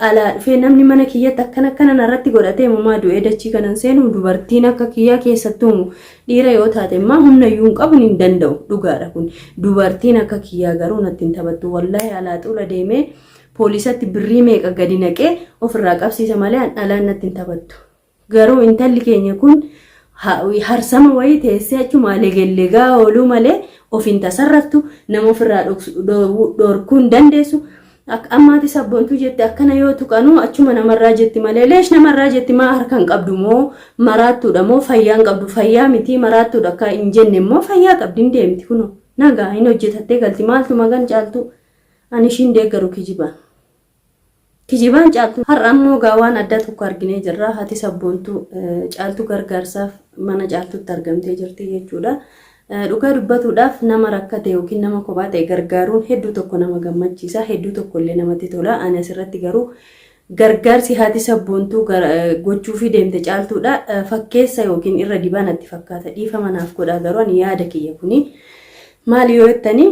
Ala dhufee namni mana kiyyatti akkana narratti godhatee mumaa du'ee dachii kanan seenu dubartiin akka kiyyaa keessattuu dhiira yoo taate immoo humna iyyuu hin qabu hin danda'u dhugaadha kun dubartiin akka kiyyaa garuu natti hin taphattu wallahi alaa xula deemee poolisatti birrii meeqa gadi naqee ofirraa qabsiisa malee alaan natti hin taphattu garuu intalli keenya kun harsama wayii teessee achuma legellegaa ooluu malee ofiin tasarrattu nama ofirraa dhorkuu hin dandeessu. Ammaati sabboontu jette akkana yoo tuqanu achuma namarraa jetti malee leesh namarraa jetti maa harkaan qabdu moo maraattuudha moo fayyaan qabdu fayyaa miti maraattuudha akka hin jenne moo fayyaa qabdiin deemti kuno nagaa hin hojjetattee galti maaltu magan caaltu ani ishiin deeggaru kijibaan caaltu har'a ammoo gaawaan adda tokko arginee jirra hati sabboontu caaltu gargaarsaaf mana caaltutti argamtee jirti jechuudha. Dhugaa dubbatuudhaaf nama rakkate yookiin nama kophaa ta'e gargaaruun hedduu tokko nama gammachiisa hedduu tokko illee namatti tola ani asirratti garuu gargaarsi haati sabboontuu gochuu fi deemte caaltuudha fakkeessa yookiin irra dibaanatti fakkaata dhiifama naaf godhaa garuu ani yaada kiyya kuni maali yoo jettanii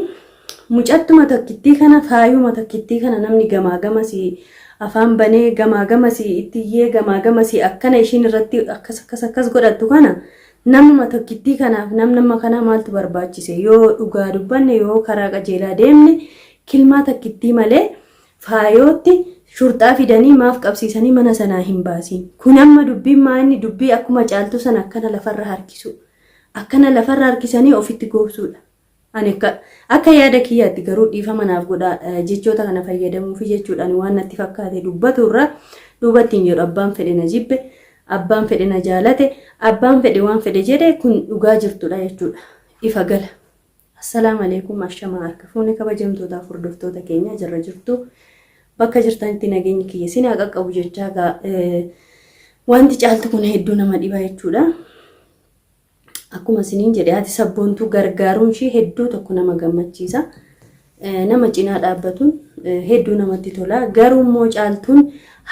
mucattuma tokkittii kana faayuma tokkittii kana namni gamaa gamasii afaan banee gamaa gamasii ittiyyee gamaa gamasii akkana ishiin irratti akkas godhattu kana namuma tokkittii kanaaf nama kana maaltu barbaachise yoo dhugaa dubbanne yoo karaa qajeelaa deemne kilmaa tokkittii malee faayootti shurxaa fidanii maaf qabsiisanii mana sanaa hin baasin kun amma dubbiin maanni dubbii akkuma caaltu sana akkana lafarra harkisu akkana lafarra harkisanii ofitti goobsuudha ani akka yaada kiyyaatti garuu dhiifama naaf godhaa jechoota kana fayyadamuufi jechuudhaan waan natti fakkaate dubbaturra duubattiin jedhu abbaan fedhe na jibbe abbaan fedhe na jaalate abbaan fedhe waan fedhe jedhe kun dhugaa jirtudha jechuudha ifa gala assalaamu alaykum ashama harka fuuni kabajamtootaaf hordoftoota keenya jirra jirtu bakka jirtanitti nageenyi kiyya isin haa qaqqabu jechaa wanti caaltu kun hedduu nama dhiba jechuudha akkuma isiniin jedhe haati sabboontuu gargaaruun ishee hedduu tokko nama gammachiisa nama cinaa dhaabbatuun hedduu namatti tola garuu immoo caaltuun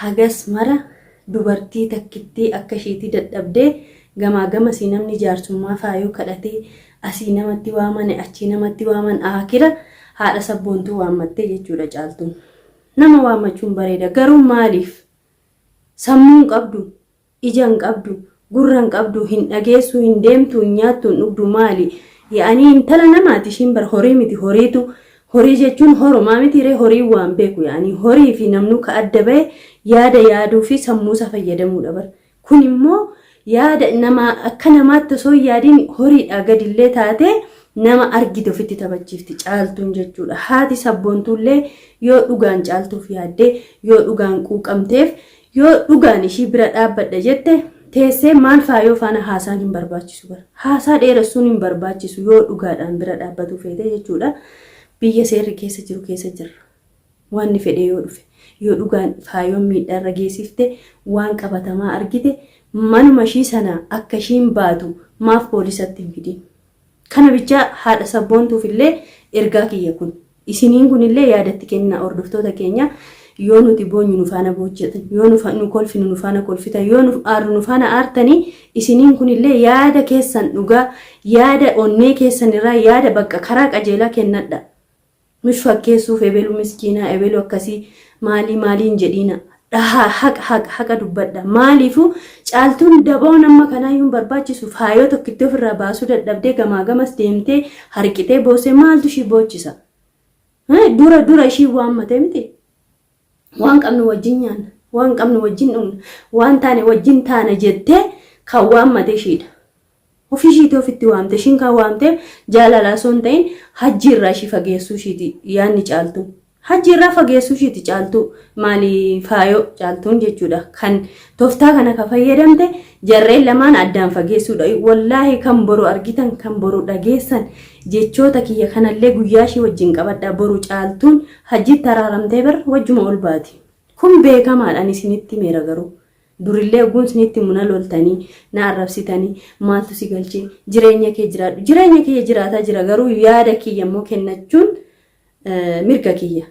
hagas mara dubartii takkittii akka isheetii dadhabdee gamaa gamasii namni jaarsummaa faayuu kadhatee asii namatti waamane achii namatti waaman akira haadha sabboontuu waammattee jechuudha caaltuun nama waammachuun bareeda garuu maaliif sammuun qabdu ijaan qabdu gurran qabdu hin dhageessu hin deemtu hin nyaattu hin dhugdu maali yaani intala namaati ishiin bar horii miti horiitu horii jechuun horumaa miti ree horii waan beeku yaani horii fi namnu ka adda ba'e yaada yaaduu fi sammuusa fayyadamuudha bar kun immoo yaada nama akka namaatti osoo yaadiin horiidha gadillee taate nama argite ofitti taphachiifti caaltuun jechuudha haati sabboontuullee yoo dhugaan caaltuuf yaaddee yoo dhugaan quuqamteef yoo dhugaan ishii bira dhaabbadha jette teessee maal faayoo faana haasaan hin barbaachisu bar haasaa dheeressuun hin barbaachisu yoo dhugaadhaan bira dhaabbatu feete jechuudha biyya seerri keessa jiru keessa jirra wanni fedhe yoo dhufe yoo dhugaan faayoon miidhaarra geessifte waan qabatamaa argite manuma ishii sana akka ishiin baatu maaf poolisatti hin fidin kana bicha haadha sabboontuuf illee ergaa kiyya kun isiniin kun illee yaadatti kenna hordoftoota keenya yoo nuti boonyu nu faana boojjetan yoo nu kolfinu nu faana kolfitan yoo nu aarru nu faana aartanii isiniin kun illee yaada keessan dhugaa yaada onnee keessan irraa yaada bakka karaa qajeelaa kennadha nush fakkeessuuf ebelu miskiinaa ebelu akkasii maaliin jedhiina haqa dubbadha maaliifu caaltuun daboo nama kanaa yuun barbaachisu faayoo tokkitti ofirraa baasuu dadhabdee gamaa gamas deemtee harqitee boosee maaltu ishii boochisa dura ishii waammate miti waan qabnu wajjin nyaanna waan qabnu wajjin dhugna waan taane wajjin taana jettee kan waammate ishiidha ofishiitii ofitti waamte ishiin kan waamte jaalalaa osoo hin ta'in hajjiirraa ishii fageessuu ishiiti yaanni caaltuun hajjiirraa fageessuu ishiiti caaltuu maali faayoo caaltuun jechuudha kan tooftaa kana ka fayyadamte jarreen lamaan addaan fageessuudha wallaahi kan boru argitan kan boru dhageessan jechoota kiyya kanallee guyyaa ishii wajjin qabadha boru caaltuun hajjiitti araaramtee bar wajjuma ol baati kun beekamaadhaan isinitti meera garuu durillee oguun isinitti muna loltanii na arrabsitanii maaltu si galchee jireenya kee jiraadhu jireenya kee jiraataa jira garuu yaada kiyya immoo kennachuun mirga kiyya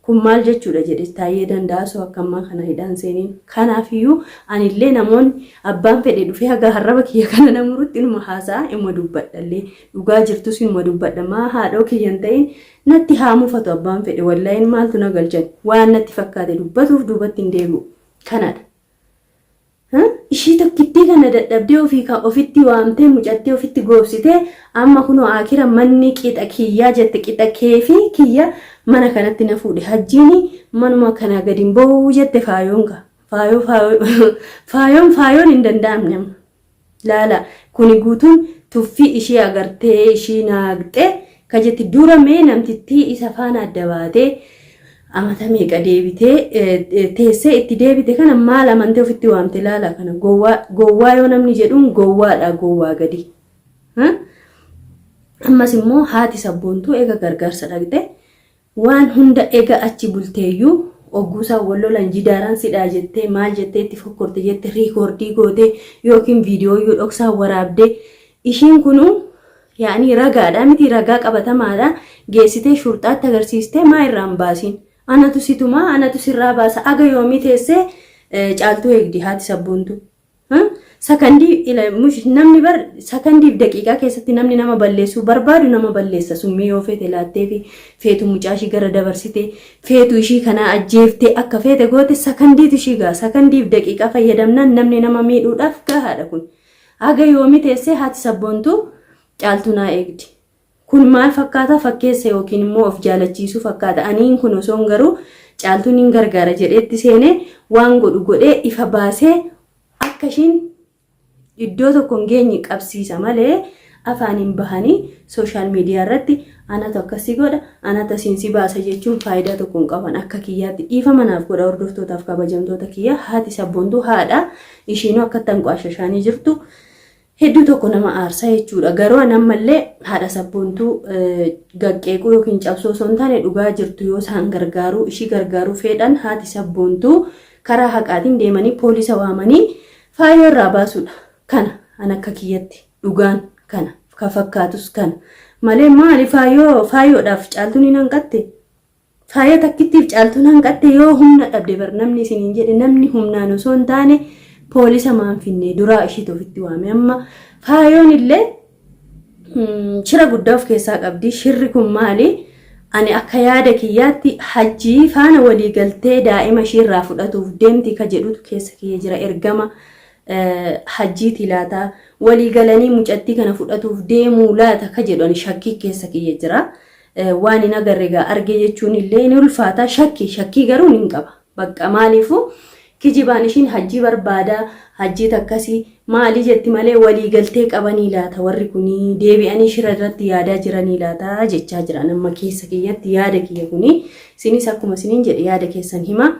kun maal jechuudha jedhe taayee danda'a soo akkammaa kana hidhaan seeniin. Kanaafiyyuu anillee namoonni abbaan fedhe dhufee haga harraba kiyya kana namurutti inuma haasa'a imma dubbadhallee dhugaa jirtus imma dubbadha maa haadhoo kiyyan ta'in natti haa mufatu abbaan fedhe wallaahin maaltu na galchan waan natti fakkaate dubbatuuf duubatti hin deebi'u kanadha. Ishii tokkittii kana dadhabdee ofitti waamtee mucattee ofitti goobsitee amma kunoo akira manni qixa kiyyaa jette qixa keefi kiyya mana kanatti na fuudhe hajjiini manuma kana gadi ba'uu jette faayoon hin danda'amne laala kuni guutuun tuffii ishii agartee ishii naaqxee ka jetti dura mee namtittii isa faana adda baatee amata meeqa deebitee teessee itti deebite kana maal amantee ofitti waamte laala kana gowwaa yoo namni jedhuun gowwaadha gowwaa gadi. Ammas immoo haati sabboontuu eega gargaarsa dhaqxe waan hunda eega achi bulteeyyuu ogguusaa wallolan jidaaraan sidhaa jettee maal jettee itti fokkorte jette riikoordii gootee yookiin viidiyooyyuu dhoksaa waraabdee ishiin kunuu yaani ragaadha miti ragaa qabatamaadha geessitee shurxaatti agarsiistee maa irraan baasiin. Anatu situma anatu sirraa baasa aga yoomii teessee caaltuu eegdi haati sabboontu sakandii namni bar sakandiif daqiiqaa keessatti namni nama balleessuu barbaadu nama balleessa summii yoo feete laattee fi feetu mucaashii gara dabarsite feetu ishii kana ajjeeftee akka feete goote sakandiitu ishii gaa sakandiif daqiiqaa fayyadamnaan namni nama miidhuudhaaf gahaadha kun aga yoomii teessee haati sabboontu caaltuu naa eegdi. Kun maal fakkaata fakkeessa yookiin immoo of jaalachiisuu fakkaata aniin kun osoon garuu caaltuun hin gargaara jedheetti seenee waan godhee ifa baasee akka ishiin iddoo tokko hin geenye qabsiisa malee afaaniin bahanii sooshaal miidiyaa irratti anatu akkasii godha anatu siinsi baasa jechuun faayidaa tokko hin qaban akka kiyyaatti dhiifa manaaf godha hordoftootaaf kabajamtoota kiyya haati sabboontuu haadha ishiinuu akka tanqaashashaanii jirtu. Hedduu tokko nama aarsaa jechuudha. Garuu anammallee haadha sabboontuu gaqqeequu yookiin cabsoo osoo hin taane dhugaa jirtu yoo isaan gargaaruu ishii gargaaruu fedhan haati sabboontuu karaa haqaatiin deemanii poolisa waamanii faayoo irraa baasuudha. Kana an akka kiyyatti dhugaan kana ka fakkaatus kana malee maali faayoodhaaf caaltuun hin hanqatte faaya takkittiif caaltuun hanqatte yoo humna dhabde bar namni isiniin jedhe namni humnaan osoo hin taane poolisa maan finne duraa ishii ofitti waame amma faayoon illee shira guddaa of keessaa qabdi shirri kun maali ani akka yaada kiyyaatti hajjii faana walii galtee daa'ima ishii irraa fudhatuuf deemti ka jedhutu keessa kiyya jira ergama hajjiiti laata walii galanii mucattii kana fudhatuuf deemuu laata ka jedhu shakkii keessa kiyya jira waan hin agarreegaa arge jechuun illee ni ulfaata shakkii garuu hin qaba bakka maaliifuu kijibaan ishiin hajjii barbaada hajjii takkasii maali jetti malee walii galtee qabanii laata warri kunii deebi'anii shira irratti yaadaa jiranii laata jechaa jiran amma keessa kiyyatti yaada kiyya kunii sinis akkuma siniin jedhe yaada keessan hima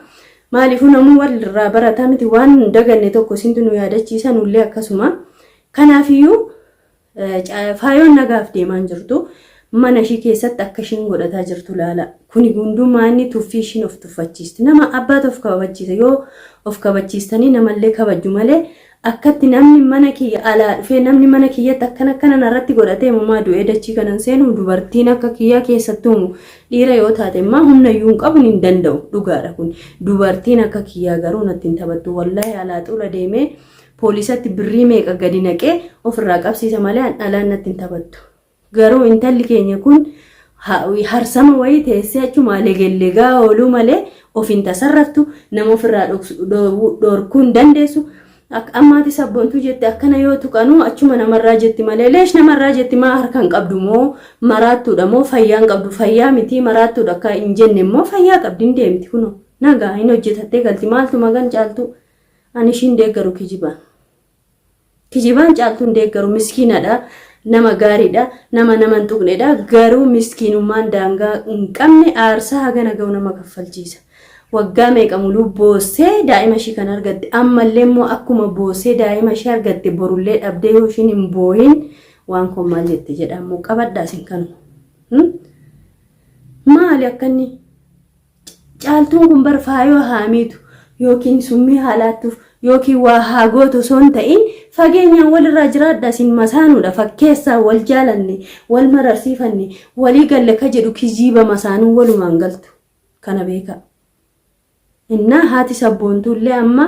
maaliifuu namuu walirraa barataa miti waan daganne tokko sintu nu yaadachiisan ullee akkasuma kanaafiyyuu faayoon nagaaf deemaan jirtu mana ishii keessatti akka ishiin godhataa jirtu laala kuni hundumaa inni tuffii ishiin of tuffachiisti nama abbaatu of kabachiisa yoo of kabachiistanii namallee kabaju malee akkatti namni mana kiyya alaa dhufee namni mana kiyyatti akkana narratti godhatee mamaa du'ee dachii kanan seenu dubartiin akka kiyyaa keessattuu dhiira yoo taate immoo humna iyyuu hin qabu hin danda'u dhugaadha kun dubartiin akka kiyyaa garuu natti hin taphattu wallaahi alaa xula deemee poolisatti birrii meeqa gadi naqee ofirraa qabsiisa malee alaan natti hin taphattu. Garuu intalli keenya kun harsama wayii teessee achuma legellegaa ooluu malee ofiin tasarraftu nama ofirraa dhorkuu hin dandeessu ammaati sabboontuu jette akkana yoo tuqanuu achuma namarraa jetti malee leesh namarraa jetti maa harkaan qabdu moo maraattuudha moo fayyaan qabdu fayyaa miti maraattuudha akka hin jenne immoo fayyaa qabdi hin deemti kunoo nagaa hin hojjetattee galti maaltu magan caaltu ani ishiin deeggaru kijibaan caaltu hin deeggaru miskiinadha. Nama gaariidha nama hin tuqnedha garuu miskiinummaan daangaa hin qabne aarsaa hagana ga'u nama kaffalchiisa waggaa meeqa muluu boossee daa'ima ishii kan argatte ammallee immoo akkuma boossee daa'ima ishii argatte borullee dhabdee yoo ishiin hin boohin waan kun maal jette jedhamu qabadhaa isin kanu maali akkanni caaltuun kun bar faayoo haamiitu yookiin summii haalaattuuf yookiin waa haagoot osoo hin ta'in fageenyaan walirraa jiraadha isin masaanuudha fakkeessaa wal jaalanne wal mararsiifanne walii galle ka jedhu kijiiba masaanuu walumaan galtu kana beeka. Inna haati sabboontuullee amma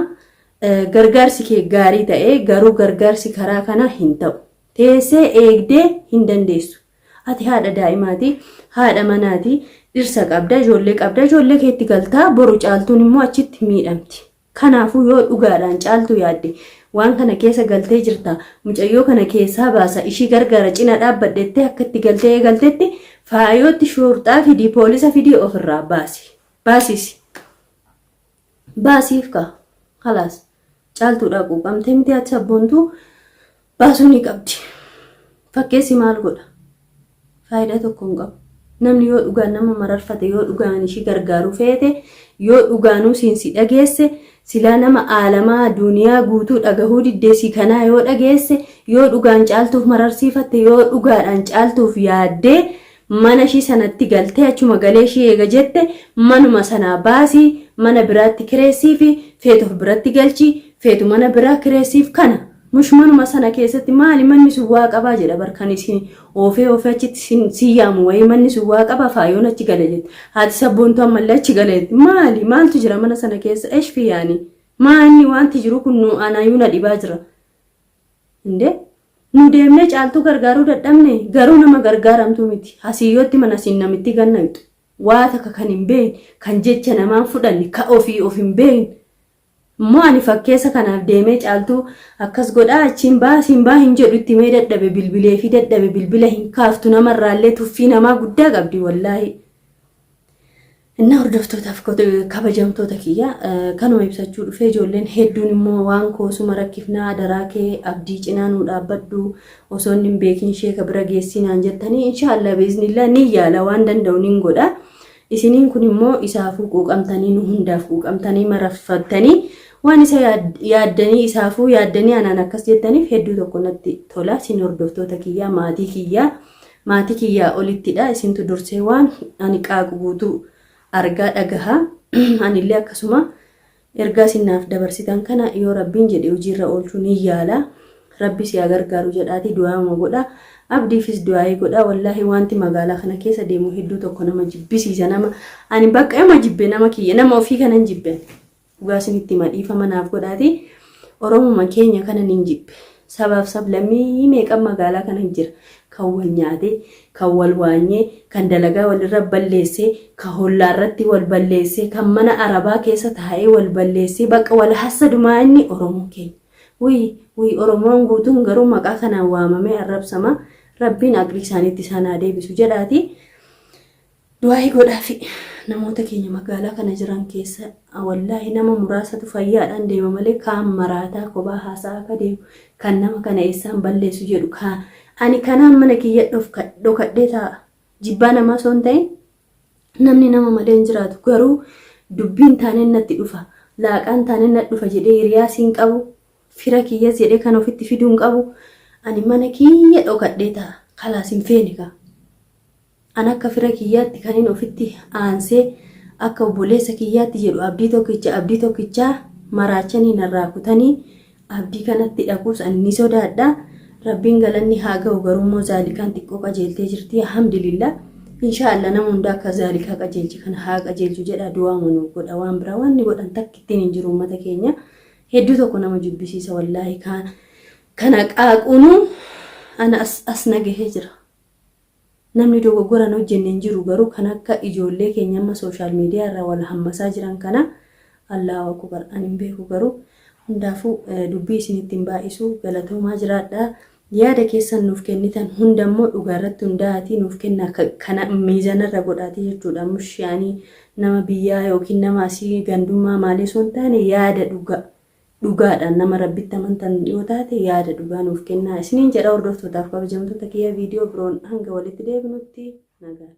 gargaarsi kee gaarii ta'ee garuu gargaarsi karaa kana hin ta'u. Teessee eegdee hin dandeessu. Ati haadha daa'imaati, haadha manaati, dhirsa qabda, ijoollee keetti galtaa, boru caaltuun immoo achitti miidhamti. Kanaafuu yoo dhugaadhaan caaltu yaadde waan kana keessa galtee jirta, mucayyoo kana keessaa baasa, ishii gargaara cina dhaabbadhettee akka itti galtee eegaltetti faayootti shurxaa fidii, poolisa fidii ofirraa baasisi. Baasiif ka halaas caaltuudha quuqamtee miti ati sabboontuu baasuu ni qabdi. Fakkeessi maal godha? Faayidaa tokko hin qabu. Namni yoo dhugaan nama mararfate, yoo dhugaan ishii gargaaru feete, yoo dhugaanuu siinsi dhageesse, silaa nama aalamaa duniyaa guutuu dhagahuu diddeessii kanaa yoo dhageesse, yoo dhugaan caaltuuf mararsiifatte, yoo dhugaadhaan caaltuuf yaaddee mana ishii sanatti galtee achuma galee ishii eega jette manuma sanaa baasii, mana biraatti kireessii fi feetuuf biratti galchii, feetu mana biraa kireessiif kana. Mush manuma sana keessatti maali manni sun waa qabaa jedha barkan isin ofee achitti siyaamu wayii manni sun waa qabaa faayoon achi gala jette. Haati sabboontuu ammallee achi gala jette. Maaltu jira mana sana keessa? Eshfi yaani. Maanni wanti jiru kun nu anaayyuu na dhibaa jira. Inde nu deemnee caaltuu gargaaruu dadhabne garuu nama gargaaramtu miti. Hasiyyootti mana siin namitti gannamtu. Waa takka kan hin beekne, kan jecha namaan fudhanne, ka ofii of hin beekne. Ani fakkeessa kanaaf deemee caaltuu akkas godhaa achiin baa hin jedhu itti mee dadhabe bilbilee fi dadhabe bilbila hin kaaftu namarraallee tuffii namaa guddaa qabdi wallaahi. Innaa hordoftootaaf kabajamtoota kiyya kanuma ibsachuu dhufee ijoolleen hedduun immoo waan koosuma rakkifnaa daraa kee abdii cinaa nuu dhaabbadhu osoo hin beekin sheeka bira geessinaan jettanii inshaallah biiznillah ni yaala waan danda'u nin godha. Isiniin kun immoo isaafuu quuqamtanii nu hundaaf quuqamtanii mararfattanii waan isa yaaddanii isaafuu yaaddanii anaan akkas jettaniif hedduu tokko natti tola. Isin hordoftoota kiyyaa maatii kiyyaa olittidha. Isintu dursee waan ani qaaqu guutuu argaa dhagahaa anillee akkasuma ergaa isinaaf dabarsitan kana yoo rabbiin jedhe hojiirra oolchuu ni yaala. Rabbi si gargaaru jedhaati du'aama godha. Abdiifis du'aayii godha. Wallaahi wanti magaalaa kana keessa deemu hedduu tokko nama jibbisiisa. Nama ani bakka ema jibbe nama kiyya nama ofii kanan jibbe. Dhugaa isinitti madhiifama naaf godhaati. Oromuma keenya kana nin jibbe. Sabaaf sablammii meeqa magaalaa kana jira. Kan wal nyaate, kan wal waanyee, kan dalagaa walirra balleessee, kan hollaarratti wal balleessee, kan mana arabaa keessa taa'ee wal balleessee bakka wal hassadumaa inni Oromoo keenya. Oromoon guutuun garuu maqaa kanaan waamamee arrabsama. Rabbiin aqli isaaniitti isaan deebisu jedhaati. Du'aayii godhaafi namoota keenya magaalaa kana jiran keessa wallaahi nama muraasatu fayyaadhaan deema malee kaan maraataa kophaa haasaa akka deemu kan nama kana eessaan balleessu jedhu ani kanaan mana kiyya dhokadhee taa'a. Jibbaa namaa osoo hin ta'in namni nama malee hin jiraatu garuu dubbiin taaneen natti dhufa laaqaan taaneen natti dhufa jedhee hiriyaasiin qabu. Fira kiyyas jedhee kan ofitti fiduun qabu ani mana kiyya dhokadhee ta'a kalaas hin feene ka an akka fira kiyyaatti kanin ofitti aansee akka obboleessa kiyyaatti jedhu abdii tokkichaa maraachanii narraa kutanii abdii kanatti dhaquus ani sodaadha. Rabbiin galanni haa ga'u garummoo zaalikaan xiqqoo qajeeltee jirti alhamdulillah. Inshaallah nama hundaa akka zaalikaa qajeelchi kana haa qajeelchu jedha du'aa manuu godha waan biraa waan ni godhan takka ittiin hin jiru uummata keenya. Hedduu tokko nama jibbisiisa wallaahi kana qaaquunu ana as nagahee jira. Namni dogoggora hojjenne hin jiru garuu kan akka ijoollee keenya amma sooshaal miidiyaa irraa wal hammasaa jiran kana Allahu akbar ani hin beeku garuu hundaafuu dubbii isinitti hin baay'isu galatoomaa jiraadha. Yaada keessan nuuf kennitan hundammoo dhugaarratti hundaa'atii nuuf kenna kana miizanarra godhaati jechuudha. Mushaanii nama biyyaa yookiin nama asii gandummaa maalii sun taane yaada dhugaadhaan nama rabbitti amantan yoo taate yaada dhugaa nuuf kennaa. Isiniin jedha hordoftootaaf kabajamtoota kiyya viidiyoo biroon hanga walitti deebinutti nagaa.